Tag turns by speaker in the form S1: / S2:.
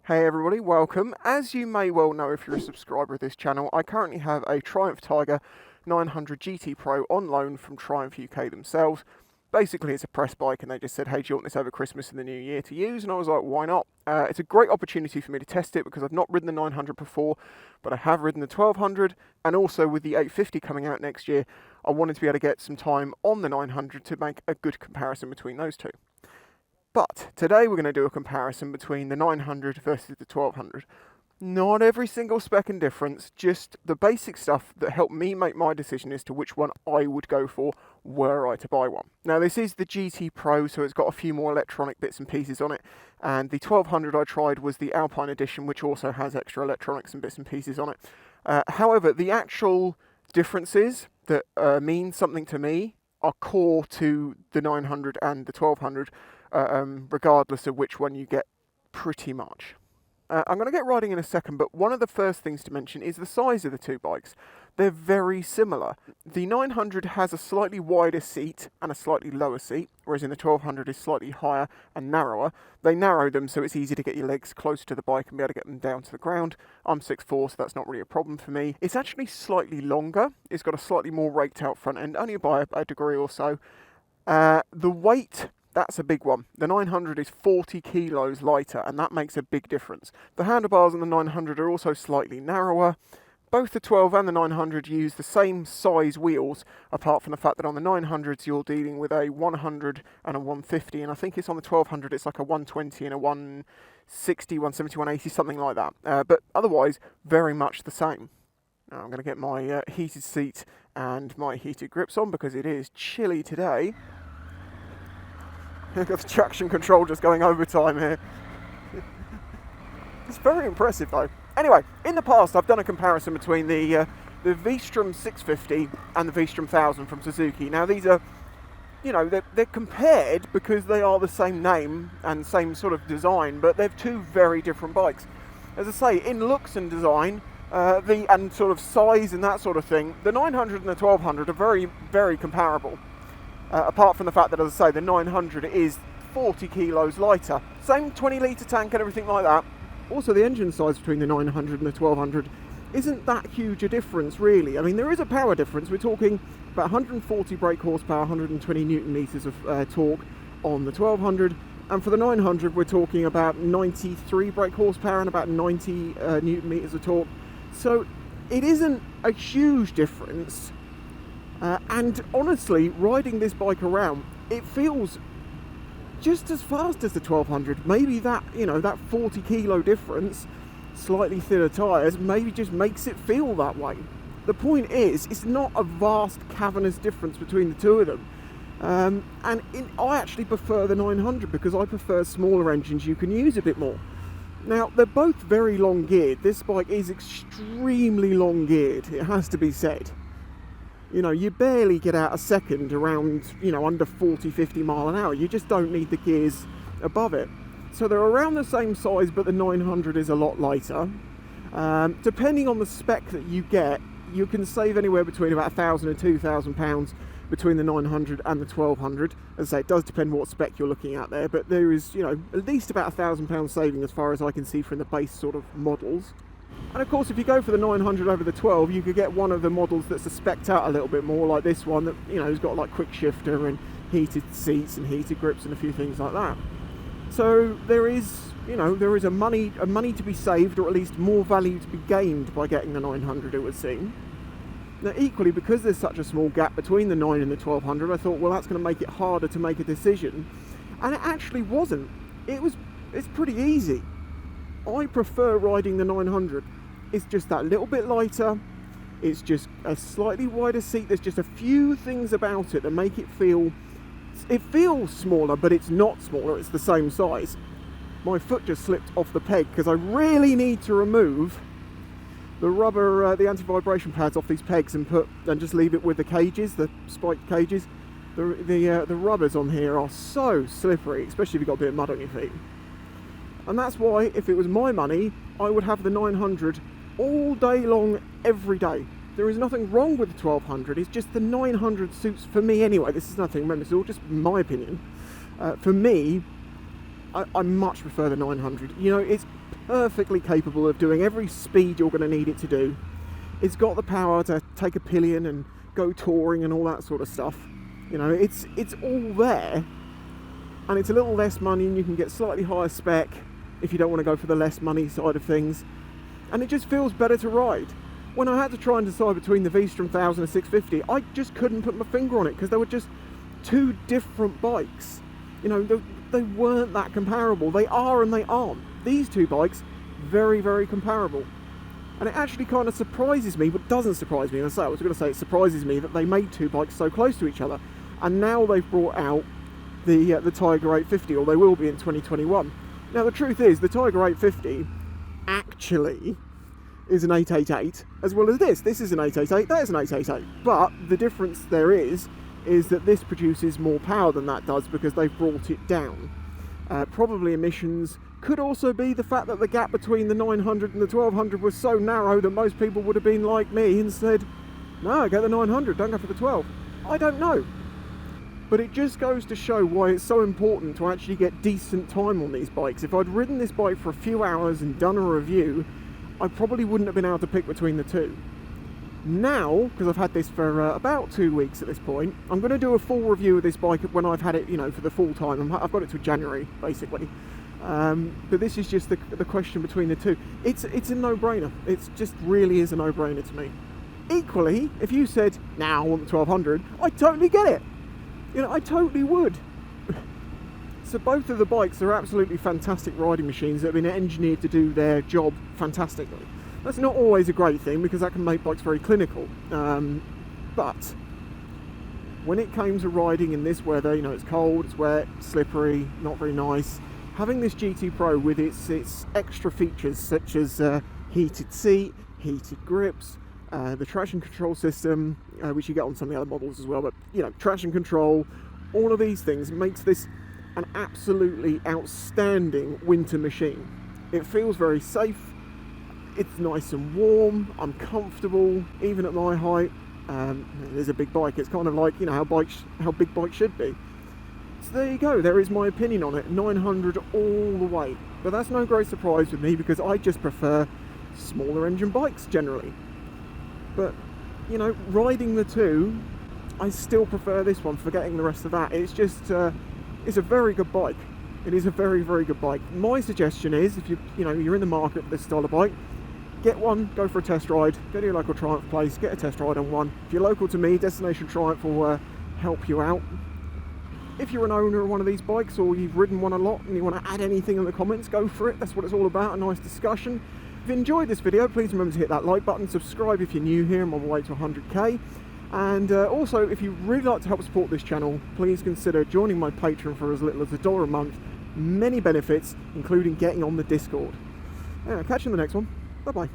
S1: Hey everybody, welcome. As you may well know if you're a subscriber of this channel, I currently have a Triumph Tiger 900 GT Pro on loan from Triumph UK themselves. Basically it's a press bike and they just said, hey, do you want this over Christmas and the New Year to use? And I was like, why not? It's a great opportunity for me to test it because I've not ridden the 900 before, but I have ridden the 1200, and also with the 850 coming out next year, I wanted to be able to get some time on the 900 to make a good comparison between those two. But today we're going to do a comparison between the 900 versus the 1200. Not every single spec and difference, just the basic stuff that helped me make my decision as to which one I would go for were I to buy one. Now this is the GT Pro, so it's got a few more electronic bits and pieces on it, and the 1200 I tried was the Alpine edition, which also has extra electronics and bits and pieces on it. However, the actual differences that mean something to me are core to the 900 and the 1200, regardless of which one you get, pretty much. I'm going to get riding in a second, but one of the first things to mention is the size of the two bikes. They're very similar. The 900 has a slightly wider seat and a slightly lower seat, whereas in the 1200 is slightly higher and narrower. They narrow them so it's easy to get your legs close to the bike and be able to get them down to the ground. I'm 6'4", so that's not really a problem for me. It's actually slightly longer. It's got a slightly more raked out front end, only by a degree or so. The weight, that's a big one. The 900 is 40 kilos lighter, and that makes a big difference. The handlebars on the 900 are also slightly narrower. Both the 12 and the 900 use the same size wheels, apart from the fact that on the 900s you're dealing with a 100 and a 150, and I think it's on the 1200 it's like a 120 and a 160, 170, 180, something like that. But otherwise, very much the same. Now I'm going to get my heated seat and my heated grips on because it is chilly today. I've got the traction control just going overtime here. It's very impressive though. Anyway, in the past I've done a comparison between the V-Strom 650 and the V-Strom 1000 from Suzuki. Now these are, you know, they're compared because they are the same name and same sort of design, but they're two very different bikes. As I say, in looks and design, and sort of size and that sort of thing, the 900 and the 1200 are very, very comparable. Apart from the fact that, as I say, the 900 is 40 kilos lighter. Same 20 litre tank and everything like that. Also, the engine size between the 900 and the 1200 isn't that huge a difference, really. I mean, there is a power difference. We're talking about 140 brake horsepower, 120 newton meters of torque on the 1200. And for the 900, we're talking about 93 brake horsepower and about 90 newton meters of torque. So it isn't a huge difference. And honestly, riding this bike around, it feels just as fast as the 1200. Maybe that, you know, that 40 kilo difference, slightly thinner tyres, maybe just makes it feel that way. The point is, it's not a vast cavernous difference between the two of them. I actually prefer the 900 because I prefer smaller engines you can use a bit more. Now, they're both very long geared. This bike is extremely long geared, it has to be said. You know, you barely get out a second around, you know, under 40, 50 mile an hour. You just don't need the gears above it. So they're around the same size, but the 900 is a lot lighter. Depending on the spec that you get, you can save anywhere between about £1,000 and £2,000 between the 900 and the 1200. As I say, it does depend what spec you're looking at there, but there is, you know, at least about £1,000 saving as far as I can see from the base sort of models. And of course, if you go for the 900 over the 12, you could get one of the models that's spec'd out a little bit more, like this one that, you know, has got like quick shifter and heated seats and heated grips and a few things like that. So there is, you know, there is a money to be saved, or at least more value to be gained by getting the 900, it would seem. Now equally, because there's such a small gap between the 9 and the 1200, I thought, well, that's going to make it harder to make a decision. And it actually wasn't. It's pretty easy. I prefer riding the 900. It's just that little bit lighter. It's just a slightly wider seat. There's just a few things about it that make it feels smaller, but it's not smaller. It's the same size. My foot just slipped off the peg because I really need to remove the rubber, the anti-vibration pads off these pegs and just leave it with the cages, the spiked cages. The rubbers on here are so slippery, especially if you've got a bit of mud on your feet. And that's why, if it was my money, I would have the 900 all day long, every day. There is nothing wrong with the 1200, it's just the 900 suits, for me anyway, this is nothing, remember, it's all just my opinion. For me, I much prefer the 900. You know, it's perfectly capable of doing every speed you're going to need it to do. It's got the power to take a pillion and go touring and all that sort of stuff. You know, it's all there, and it's a little less money, and you can get slightly higher spec if you don't want to go for the less money side of things, and it just feels better to ride. When I had to try and decide between the V-Strom 1000 and 650, I just couldn't put my finger on it because they were just two different bikes. You know, they weren't that comparable. They are and they aren't. These two bikes, very, very comparable. And it actually kind of surprises me, but doesn't surprise me. I was going to say it surprises me that they made two bikes so close to each other. And now they've brought out the Tiger 850, or they will be in 2021. Now the truth is, the Tiger 850 actually is an 888, as well as this. This is an 888, that is an 888. But the difference there is that this produces more power than that does because they've brought it down. Probably emissions. Could also be the fact that the gap between the 900 and the 1200 was so narrow that most people would have been like me and said, no, go the 900, don't go for the 12. I don't know. But it just goes to show why it's so important to actually get decent time on these bikes. If I'd ridden this bike for a few hours and done a review, I probably wouldn't have been able to pick between the two. Now, because I've had this for about 2 weeks at this point, I'm going to do a full review of this bike when I've had it, you know, for the full time. I've got it till January, basically. But this is just the question between the two. It's a no-brainer. It just really is a no-brainer to me. Equally, if you said, nah, I want the 1200, I totally get it. You know, I totally would. So both of the bikes are absolutely fantastic riding machines that have been engineered to do their job fantastically. That's not always a great thing because that can make bikes very clinical. But when it came to riding in this weather, you know, it's cold, it's wet, slippery, not very nice. Having this GT Pro with its extra features such as heated seat, heated grips, the traction control system, which you get on some of the other models as well, but you know, traction control, all of these things makes this an absolutely outstanding winter machine. It feels very safe, it's nice and warm, I'm comfortable, even at my height. It is a big bike, it's kind of like, you know, how big bikes should be. So there you go, there is my opinion on it, 900 all the way. But that's no great surprise with me because I just prefer smaller engine bikes generally. But, you know, riding the two, I still prefer this one, forgetting the rest of that. It's just, it's a very good bike. It is a very, very good bike. My suggestion is, if you're in the market for this style of bike, get one, go for a test ride, go to your local Triumph place, get a test ride on one. If you're local to me, Destination Triumph will help you out. If you're an owner of one of these bikes or you've ridden one a lot and you want to add anything in the comments, go for it. That's what it's all about, a nice discussion. If you enjoyed this video, please remember to hit that like button, subscribe if you're new here. I'm on my way to 100k. And also, if you'd really like to help support this channel, please consider joining my Patreon for as little as $1 a month. Many benefits, including getting on the Discord. Anyway, catch you in the next one. Bye-bye.